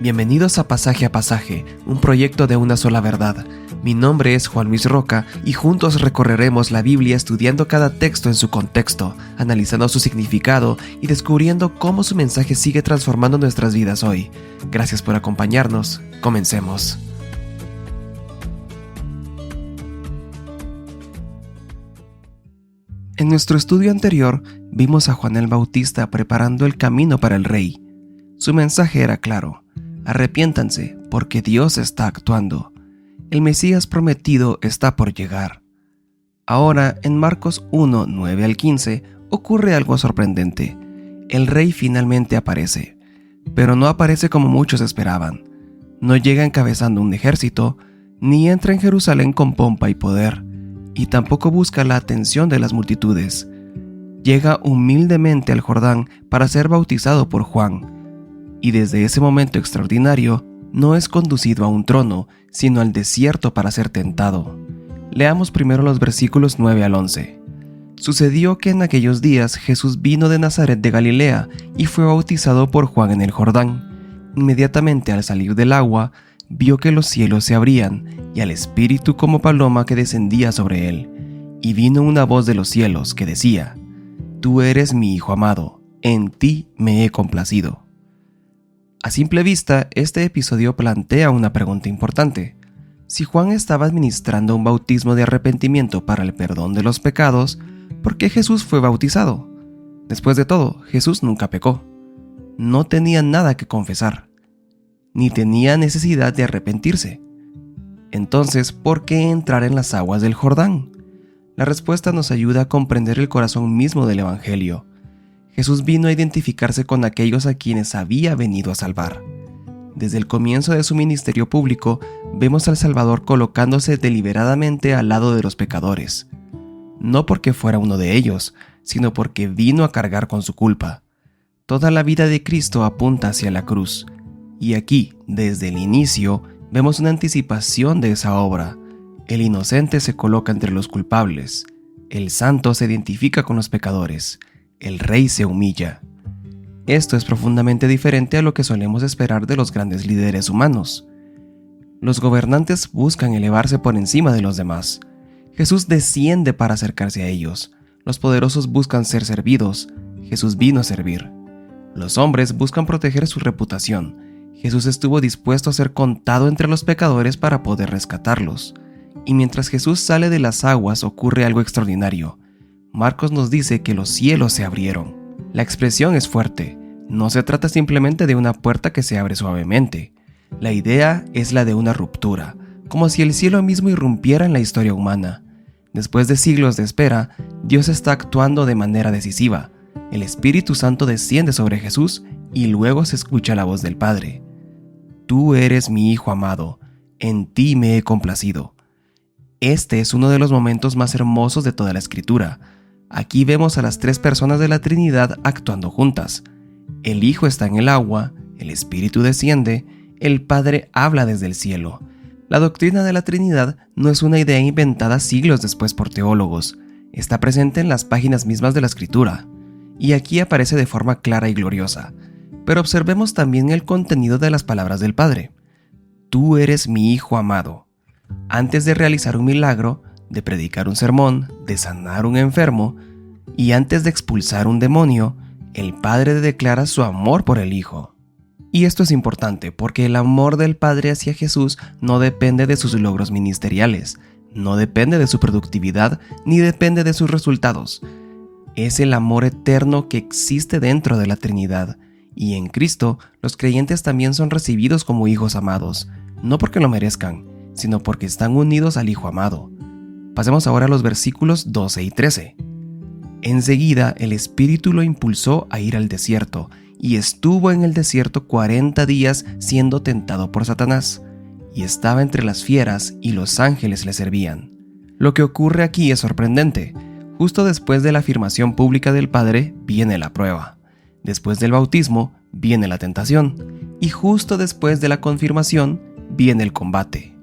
Bienvenidos a Pasaje, un proyecto de una sola verdad. Mi nombre es Juan Luis Roca y juntos recorreremos la Biblia estudiando cada texto en su contexto, analizando su significado y descubriendo cómo su mensaje sigue transformando nuestras vidas hoy. Gracias por acompañarnos. Comencemos. En nuestro estudio anterior, vimos a Juan el Bautista preparando el camino para el Rey. Su mensaje era claro: arrepiéntanse, porque Dios está actuando. El Mesías prometido está por llegar. Ahora, en Marcos 1, 9 al 15, ocurre algo sorprendente. El Rey finalmente aparece, pero no aparece como muchos esperaban. No llega encabezando un ejército, ni entra en Jerusalén con pompa y poder, y tampoco busca la atención de las multitudes. Llega humildemente al Jordán para ser bautizado por Juan, y desde ese momento extraordinario no es conducido a un trono, sino al desierto para ser tentado. Leamos primero los versículos 9 al 11. Sucedió que en aquellos días Jesús vino de Nazaret de Galilea y fue bautizado por Juan en el Jordán. Inmediatamente al salir del agua, vio que los cielos se abrían y al Espíritu como paloma que descendía sobre él. Y vino una voz de los cielos que decía: Tú eres mi Hijo amado, en ti me he complacido. A simple vista, este episodio plantea una pregunta importante. Si Juan estaba administrando un bautismo de arrepentimiento para el perdón de los pecados, ¿por qué Jesús fue bautizado? Después de todo, Jesús nunca pecó. No tenía nada que confesar, ni tenía necesidad de arrepentirse. Entonces, ¿por qué entrar en las aguas del Jordán? La respuesta nos ayuda a comprender el corazón mismo del Evangelio. Jesús vino a identificarse con aquellos a quienes había venido a salvar. Desde el comienzo de su ministerio público, vemos al Salvador colocándose deliberadamente al lado de los pecadores. No porque fuera uno de ellos, sino porque vino a cargar con su culpa. Toda la vida de Cristo apunta hacia la cruz, y aquí, desde el inicio, vemos una anticipación de esa obra. El inocente se coloca entre los culpables, el santo se identifica con los pecadores, el Rey se humilla. Esto es profundamente diferente a lo que solemos esperar de los grandes líderes humanos. Los gobernantes buscan elevarse por encima de los demás. Jesús desciende para acercarse a ellos. Los poderosos buscan ser servidos. Jesús vino a servir. Los hombres buscan proteger su reputación. Jesús estuvo dispuesto a ser contado entre los pecadores para poder rescatarlos. Y mientras Jesús sale de las aguas ocurre algo extraordinario. Marcos nos dice que los cielos se abrieron. La expresión es fuerte. No se trata simplemente de una puerta que se abre suavemente. La idea es la de una ruptura, como si el cielo mismo irrumpiera en la historia humana. Después de siglos de espera, Dios está actuando de manera decisiva. El Espíritu Santo desciende sobre Jesús y luego se escucha la voz del Padre. Tú eres mi Hijo amado, en ti me he complacido. Este es uno de los momentos más hermosos de toda la Escritura. Aquí vemos a las tres personas de la Trinidad actuando juntas. El Hijo está en el agua, el Espíritu desciende, el Padre habla desde el cielo. La doctrina de la Trinidad no es una idea inventada siglos después por teólogos. Está presente en las páginas mismas de la Escritura, y aquí aparece de forma clara y gloriosa. Pero observemos también el contenido de las palabras del Padre. Tú eres mi Hijo amado. Antes de realizar un milagro, de predicar un sermón, de sanar un enfermo, y antes de expulsar un demonio, el Padre declara su amor por el Hijo. Y esto es importante porque el amor del Padre hacia Jesús no depende de sus logros ministeriales, no depende de su productividad, ni depende de sus resultados. Es el amor eterno que existe dentro de la Trinidad, y en Cristo los creyentes también son recibidos como hijos amados, no porque lo merezcan, sino porque están unidos al Hijo amado. Pasemos ahora a los versículos 12 y 13. Enseguida el Espíritu lo impulsó a ir al desierto, y estuvo en el desierto 40 días siendo tentado por Satanás, y estaba entre las fieras y los ángeles le servían. Lo que ocurre aquí es sorprendente. Justo después de la afirmación pública del Padre viene la prueba. Después del bautismo viene la tentación, y justo después de la confirmación viene el combate.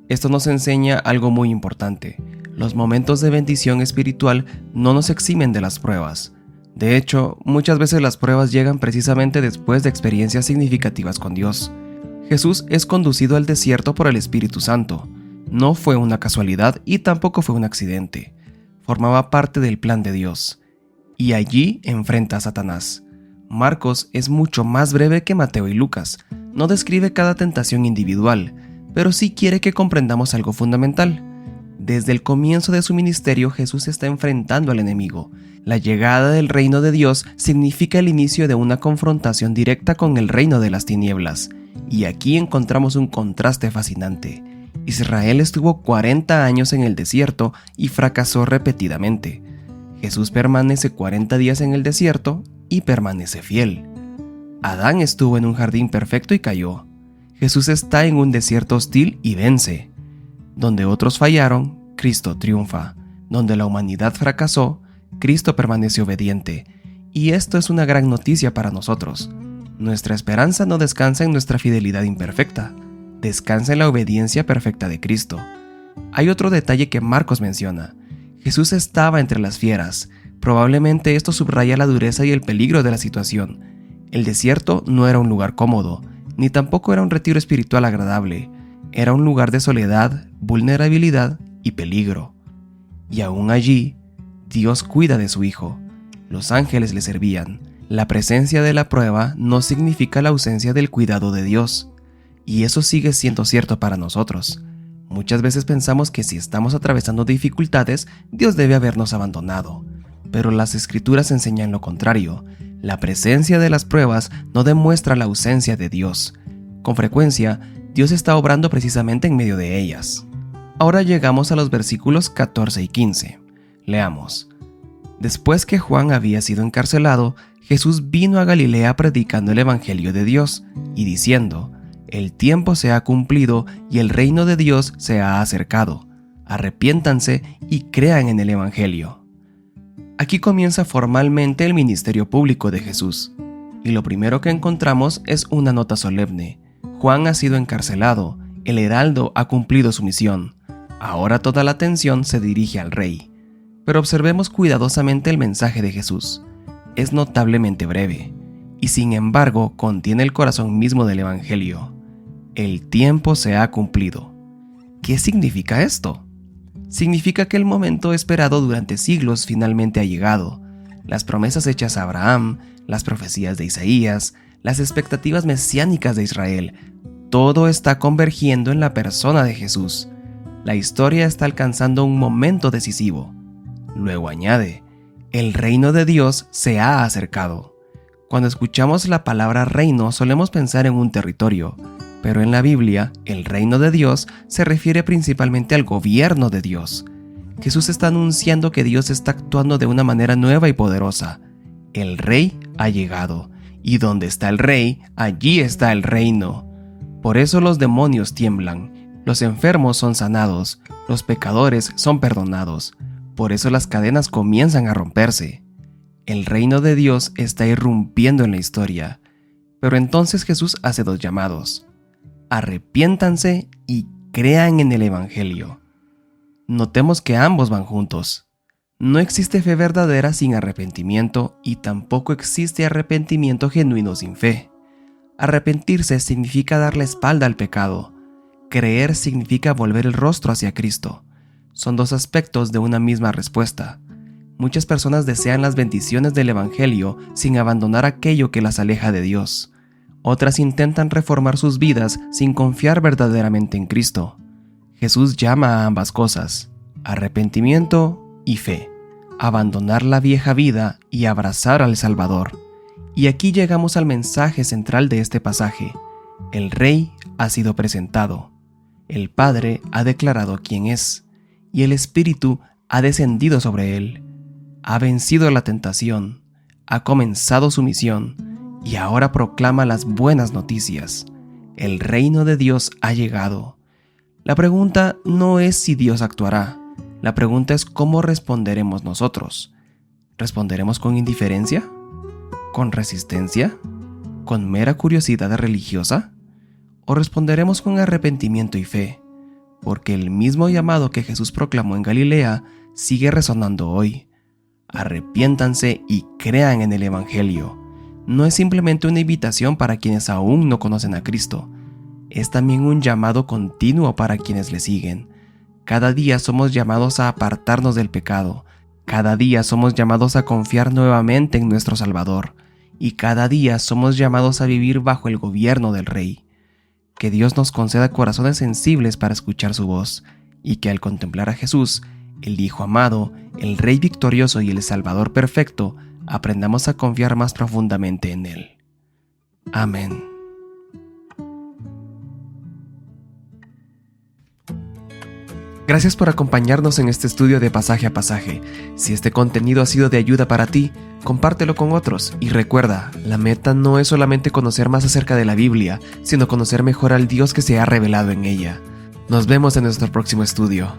Esto nos enseña algo muy importante. Los momentos de bendición espiritual no nos eximen de las pruebas. De hecho, muchas veces las pruebas llegan precisamente después de experiencias significativas con Dios. Jesús es conducido al desierto por el Espíritu Santo. No fue una casualidad y tampoco fue un accidente. Formaba parte del plan de Dios. Y allí enfrenta a Satanás. Marcos es mucho más breve que Mateo y Lucas. No describe cada tentación individual, pero sí quiere que comprendamos algo fundamental. Desde el comienzo de su ministerio, Jesús está enfrentando al enemigo. La llegada del reino de Dios significa el inicio de una confrontación directa con el reino de las tinieblas. Y aquí encontramos un contraste fascinante. Israel estuvo 40 años en el desierto y fracasó repetidamente. Jesús permanece 40 días en el desierto y permanece fiel. Adán estuvo en un jardín perfecto y cayó. Jesús está en un desierto hostil y vence. Donde otros fallaron, Cristo triunfa. Donde la humanidad fracasó, Cristo permanece obediente. Y esto es una gran noticia para nosotros. Nuestra esperanza no descansa en nuestra fidelidad imperfecta, descansa en la obediencia perfecta de Cristo. Hay otro detalle que Marcos menciona. Jesús estaba entre las fieras. Probablemente esto subraya la dureza y el peligro de la situación. El desierto no era un lugar cómodo, ni tampoco era un retiro espiritual agradable. Era un lugar de soledad, vulnerabilidad y peligro. Y aún allí, Dios cuida de su Hijo. Los ángeles le servían. La presencia de la prueba no significa la ausencia del cuidado de Dios. Y eso sigue siendo cierto para nosotros. Muchas veces pensamos que si estamos atravesando dificultades, Dios debe habernos abandonado. Pero las Escrituras enseñan lo contrario. La presencia de las pruebas no demuestra la ausencia de Dios. Con frecuencia, Dios está obrando precisamente en medio de ellas. Ahora llegamos a los versículos 14 y 15. Leamos. Después que Juan había sido encarcelado, Jesús vino a Galilea predicando el Evangelio de Dios y diciendo: el tiempo se ha cumplido y el reino de Dios se ha acercado. Arrepiéntanse y crean en el Evangelio. Aquí comienza formalmente el ministerio público de Jesús. Y lo primero que encontramos es una nota solemne. Juan ha sido encarcelado, el heraldo ha cumplido su misión. Ahora toda la atención se dirige al rey. Pero observemos cuidadosamente el mensaje de Jesús. Es notablemente breve, y sin embargo contiene el corazón mismo del Evangelio. El tiempo se ha cumplido. ¿Qué significa esto? Significa que el momento esperado durante siglos finalmente ha llegado. Las promesas hechas a Abraham, las profecías de Isaías, las expectativas mesiánicas de Israel, todo está convergiendo en la persona de Jesús. La historia está alcanzando un momento decisivo. Luego añade: el reino de Dios se ha acercado. Cuando escuchamos la palabra reino solemos pensar en un territorio, pero en la Biblia, el reino de Dios se refiere principalmente al gobierno de Dios. Jesús está anunciando que Dios está actuando de una manera nueva y poderosa. El rey ha llegado, y donde está el rey, allí está el reino. Por eso los demonios tiemblan, los enfermos son sanados, los pecadores son perdonados. Por eso las cadenas comienzan a romperse. El reino de Dios está irrumpiendo en la historia. Pero entonces Jesús hace dos llamados: arrepiéntanse y crean en el Evangelio. Notemos que ambos van juntos. No existe fe verdadera sin arrepentimiento y tampoco existe arrepentimiento genuino sin fe. Arrepentirse significa dar la espalda al pecado. Creer significa volver el rostro hacia Cristo. Son dos aspectos de una misma respuesta. Muchas personas desean las bendiciones del Evangelio sin abandonar aquello que las aleja de Dios. Otras intentan reformar sus vidas sin confiar verdaderamente en Cristo. Jesús llama a ambas cosas: arrepentimiento y fe, abandonar la vieja vida y abrazar al Salvador. Y aquí llegamos al mensaje central de este pasaje. El Rey ha sido presentado, el Padre ha declarado quién es, y el Espíritu ha descendido sobre él. Ha vencido la tentación, ha comenzado su misión, y ahora proclama las buenas noticias. El reino de Dios ha llegado. La pregunta no es si Dios actuará, la pregunta es cómo responderemos nosotros. ¿Responderemos con indiferencia? ¿Con resistencia? ¿Con mera curiosidad religiosa? ¿O responderemos con arrepentimiento y fe? Porque el mismo llamado que Jesús proclamó en Galilea sigue resonando hoy. Arrepiéntanse y crean en el Evangelio. No es simplemente una invitación para quienes aún no conocen a Cristo. es también un llamado continuo para quienes le siguen. Cada día somos llamados a apartarnos del pecado. Cada día somos llamados a confiar nuevamente en nuestro Salvador. Y cada día somos llamados a vivir bajo el gobierno del Rey. Que Dios nos conceda corazones sensibles para escuchar su voz, y que al contemplar a Jesús, el Hijo amado, el Rey victorioso y el Salvador perfecto, aprendamos a confiar más profundamente en Él. Amén. Gracias por acompañarnos en este estudio de Pasaje a Pasaje. Si este contenido ha sido de ayuda para ti, compártelo con otros y recuerda, la meta no es solamente conocer más acerca de la Biblia, sino conocer mejor al Dios que se ha revelado en ella. Nos vemos en nuestro próximo estudio.